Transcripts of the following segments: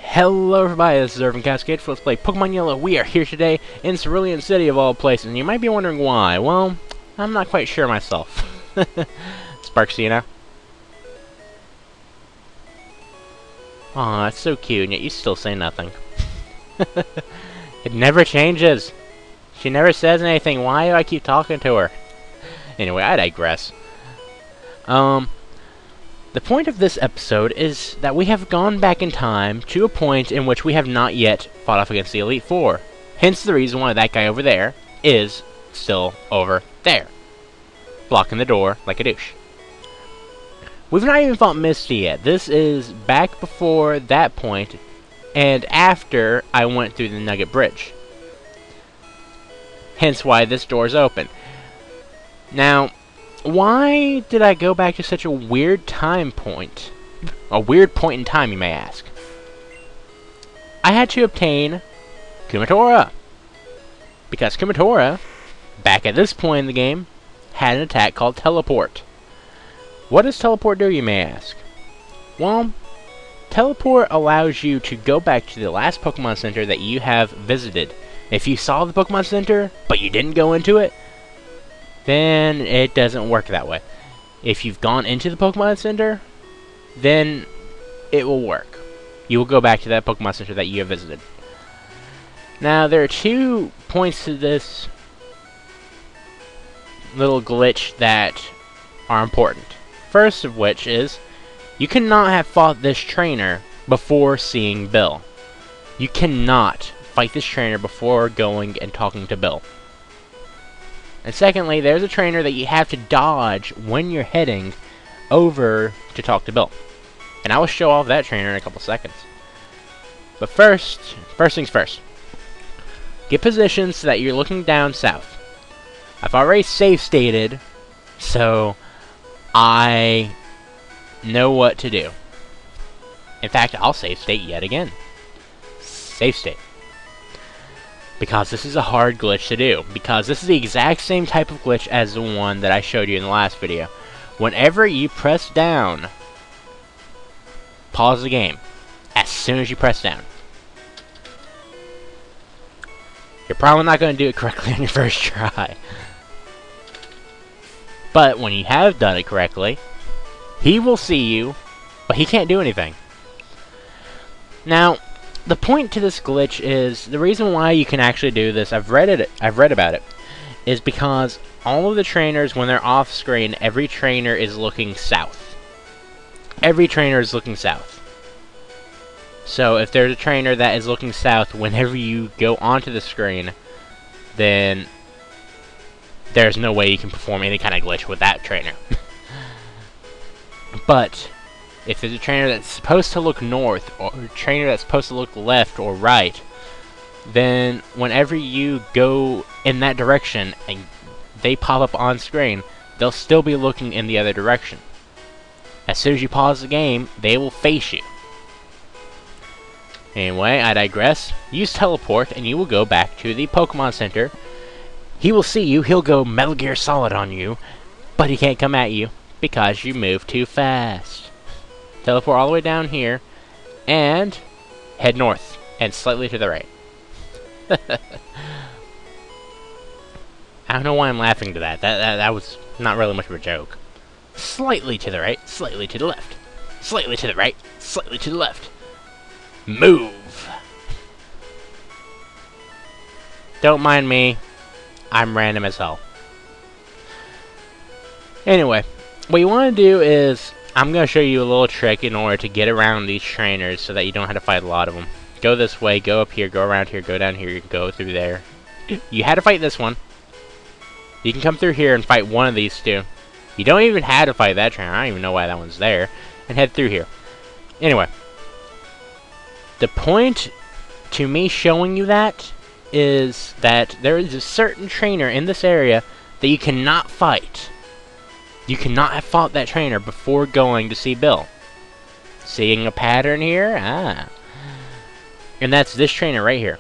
Hello everybody, this is Irvin Cascade for Let's Play Pokemon Yellow. We are here today in Cerulean City of all places, and you might be wondering why. Well, I'm not quite sure myself. Sparksy, you know? Aw, it's so cute, and yet you still say nothing. It never changes. She never says anything. Why do I keep talking to her? Anyway, I digress. The point of this episode is that we have gone back in time to a point in which we have not yet fought off against the Elite Four. Hence the reason why that guy over there is still over there, blocking the door like a douche. We've not even fought Misty yet. This is back before that point and after I went through the Nugget Bridge. Hence why this door is open. Now, why did I go back to such a weird time point? A weird point in time, you may ask. I had to obtain Kumatora. Because Kumatora, back at this point in the game, had an attack called Teleport. What does Teleport do, you may ask? Well, Teleport allows you to go back to the last Pokemon Center that you have visited. If you saw the Pokemon Center, but you didn't go into it, then it doesn't work that way. If you've gone into the Pokemon Center, then it will work. You will go back to that Pokemon Center that you have visited. Now, there are 2 points to this little glitch that are important. First of which is, you cannot have fought this trainer before seeing Bill. You cannot fight this trainer before going and talking to Bill. And secondly, there's a trainer that you have to dodge when you're heading over to talk to Bill. And I will show off that trainer in a couple seconds. But first things first. Get positioned so that you're looking down south. I've already save stated, so I know what to do. In fact, I'll save state yet again. Save state. Because this is a hard glitch to do. Because this is the exact same type of glitch as the one that I showed you in the last video. Whenever you press down, pause the game. As soon as you press down. You're probably not going to do it correctly on your first try. But when you have done it correctly, he will see you, but he can't do anything. Now, the point to this glitch is, the reason why you can actually do this, I've read about it, is because all of the trainers, when they're off screen, every trainer is looking south. Every trainer is looking south. So if there's a trainer that is looking south whenever you go onto the screen, then there's no way you can perform any kind of glitch with that trainer. But if there's a trainer that's supposed to look north, or a trainer that's supposed to look left or right, then whenever you go in that direction and they pop up on screen, they'll still be looking in the other direction. As soon as you pause the game, they will face you. Anyway, I digress. Use Teleport and you will go back to the Pokemon Center. He will see you, he'll go Metal Gear Solid on you, but he can't come at you because you move too fast. Teleport all the way down here, and head north, and slightly to the right. I don't know why I'm laughing to that. That was not really much of a joke. Slightly to the right, slightly to the left. Slightly to the right, slightly to the left. Move! Don't mind me. I'm random as hell. Anyway, what you want to do is, I'm going to show you a little trick in order to get around these trainers so that you don't have to fight a lot of them. Go this way, go up here, go around here, go down here, go through there. You had to fight this one. You can come through here and fight one of these two. You don't even have to fight that trainer. I don't even know why that one's there. And head through here. Anyway. The point to me showing you that is that there is a certain trainer in this area that you cannot fight. You cannot have fought that trainer before going to see Bill. Seeing a pattern here? Ah. And that's this trainer right here.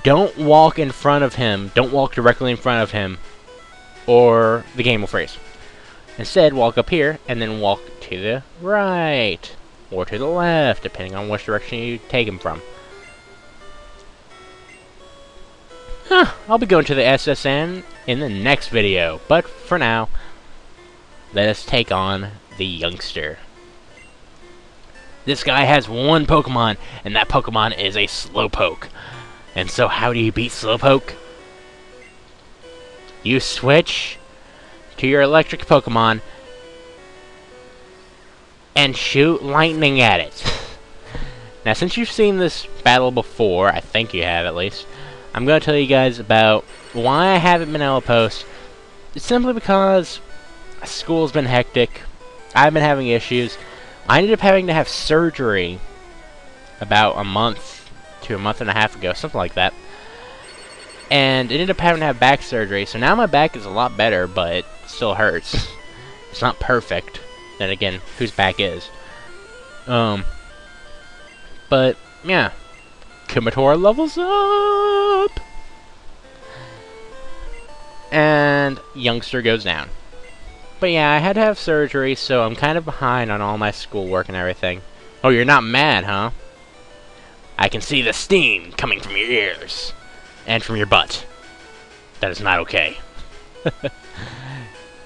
Don't walk in front of him. Don't walk directly in front of him, or the game will freeze. Instead, walk up here, and then walk to the right. or to the left, depending on which direction you take him from. I'll be going to the SSN in the next video, but for now, let us take on the youngster. This guy has one Pokemon, and that Pokemon is a Slowpoke. And so how do you beat Slowpoke? You switch to your electric Pokemon and shoot lightning at it. Now, since you've seen this battle before, I think you have at least, I'm going to tell you guys about why I haven't been able to post. It's simply because school's been hectic. I've been having issues. I ended up having to have surgery about a month to a month and a half ago, something like that. And ended up having to have back surgery, so now my back is a lot better, but it still hurts. It's not perfect. Then again, whose back is? But, yeah. Kumatora levels up! And youngster goes down. But yeah, I had to have surgery, so I'm kind of behind on all my schoolwork and everything. Oh, you're not mad, huh? I can see the steam coming from your ears. And from your butt. That is not okay.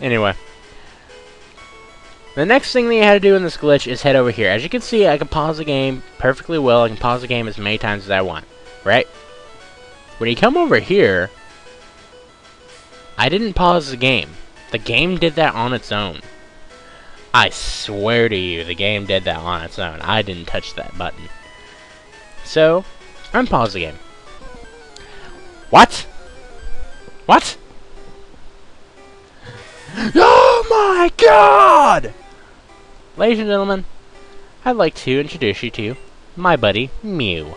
Anyway. The next thing that you had to do in this glitch is head over here. As you can see, I can pause the game perfectly well. I can pause the game as many times as I want. Right? When you come over here, I didn't pause the game. The game did that on its own. I swear to you, the game did that on its own. I didn't touch that button. So, unpause the game. What? What? Oh my god! Ladies and gentlemen, I'd like to introduce you to my buddy, Mew.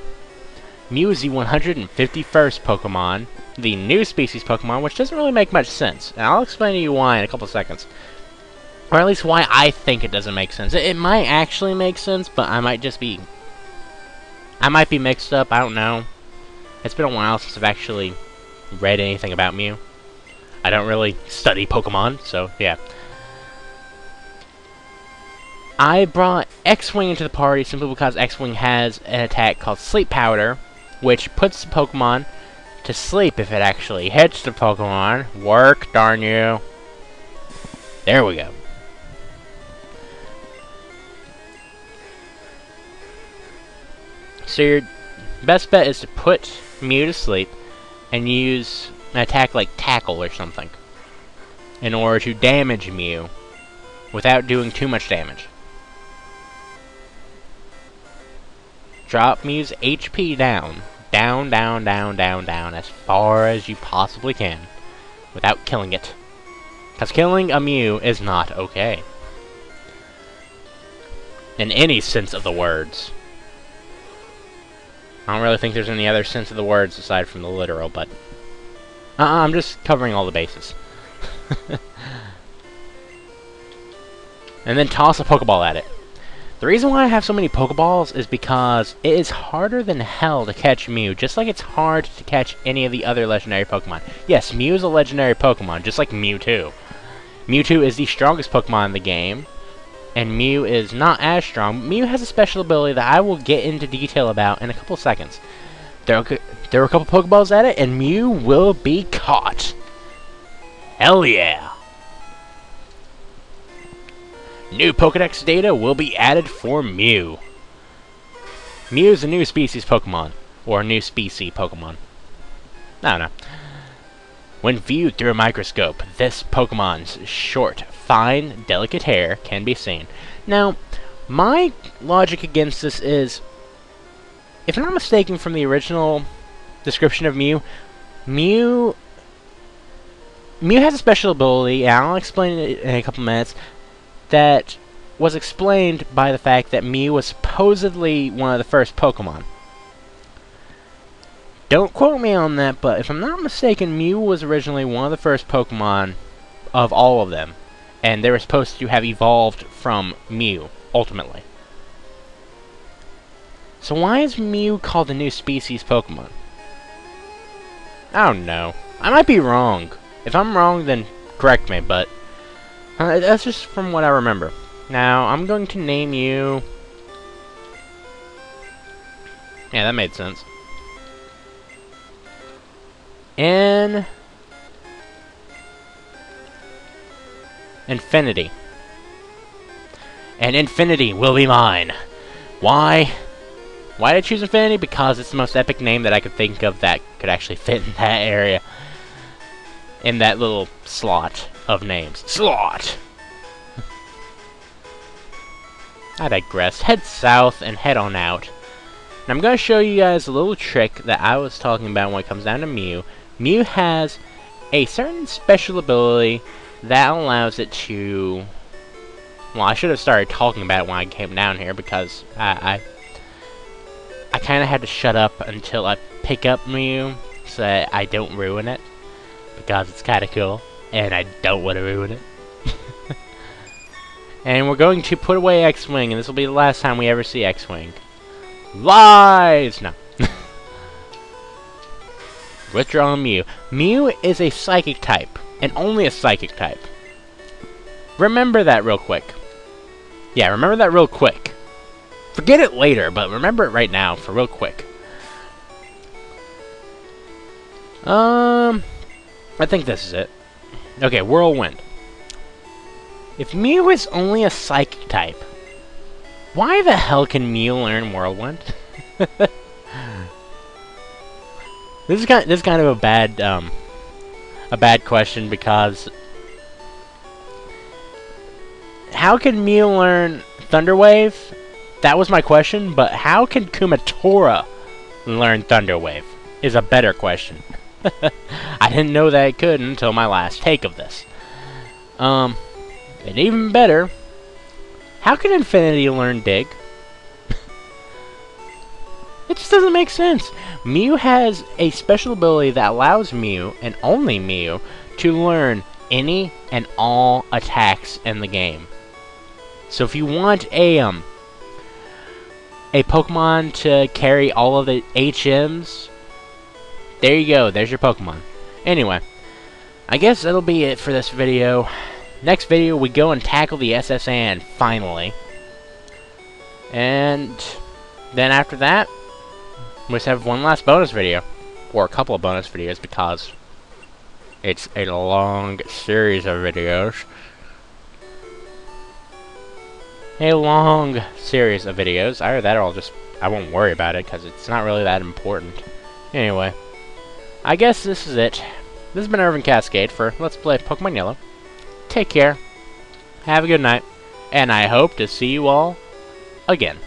Mew is the 151st Pokemon, the new species Pokemon, which doesn't really make much sense. And I'll explain to you why in a couple seconds. Or at least why I think it doesn't make sense. It might actually make sense, but I might be mixed up, I don't know. It's been a while since I've actually read anything about Mew. I don't really study Pokemon, so yeah. I brought X-Wing into the party simply because X-Wing has an attack called Sleep Powder, which puts the Pokemon to sleep if it actually hits the Pokemon. Work, darn you. There we go. So your best bet is to put Mew to sleep and use an attack like Tackle or something in order to damage Mew without doing too much damage. Drop Mew's HP down, as far as you possibly can without killing it. Because killing a Mew is not okay. In any sense of the words. I don't really think there's any other sense of the words aside from the literal, but I'm just covering all the bases. And then toss a Pokeball at it. The reason why I have so many Pokeballs is because it is harder than hell to catch Mew, just like it's hard to catch any of the other legendary Pokemon. Yes, Mew is a legendary Pokemon, just like Mewtwo. Mewtwo is the strongest Pokemon in the game, and Mew is not as strong. Mew has a special ability that I will get into detail about in a couple seconds. There are a couple Pokeballs at it, and Mew will be caught. Hell yeah! New Pokedex data will be added for Mew. Mew is a new species Pokemon, or a new species Pokemon. I don't know. When viewed through a microscope, this Pokemon's short, fine, delicate hair can be seen. Now, my logic against this is, if I'm not mistaken from the original description of Mew, Mew has a special ability, and I'll explain it in a couple minutes, that was explained by the fact that Mew was supposedly one of the first Pokemon. Don't quote me on that, but if I'm not mistaken, Mew was originally one of the first Pokemon of all of them. And they were supposed to have evolved from Mew, ultimately. So why is Mew called a new species Pokemon? I don't know. I might be wrong. If I'm wrong, then correct me, but that's just from what I remember. Now, I'm going to name you Yeah, that made sense. In Infinity. And Infinity will be mine. Why? Why did I choose Infinity? Because it's the most epic name that I could think of that could actually fit in that area. In that little slot of names. Slot! I digress. Head south and head on out. And I'm going to show you guys a little trick that I was talking about when it comes down to Mew. Mew has a certain special ability that allows it to... Well, I should have started talking about it when I came down here because I kind of had to shut up until I pick up Mew so that I don't ruin it. Because it's kind of cool, and I don't want to ruin it. And we're going to put away X-Wing, and this will be the last time we ever see X-Wing. Lies! No. Withdraw Mew. Mew is a psychic type, and only a psychic type. Remember that real quick. Yeah, remember that real quick. Forget it later, but remember it right now for real quick. I think this is it. Okay, Whirlwind. If Mew is only a psychic type, why the hell can Mew learn Whirlwind? This is kind of a bad question because how can Mew learn Thunder Wave? That was my question, but how can Kumatora learn Thunder Wave? Is a better question. I didn't know that it could until my last take of this. And even better, how can Infinity learn Dig? It just doesn't make sense. Mew has a special ability that allows Mew, and only Mew, to learn any and all attacks in the game. So if you want a Pokemon to carry all of the HMs, there you go, there's your Pokemon. Anyway, I guess that'll be it for this video. Next video, we go and tackle the SSN, finally. And then after that, we just have one last bonus video. Or a couple of bonus videos, because it's a long series of videos. A long series of videos. Either that or I won't worry about it, because it's not really that important. Anyway, I guess this is it. This has been Irvin Cascade for Let's Play Pokemon Yellow. Take care, have a good night, and I hope to see you all again.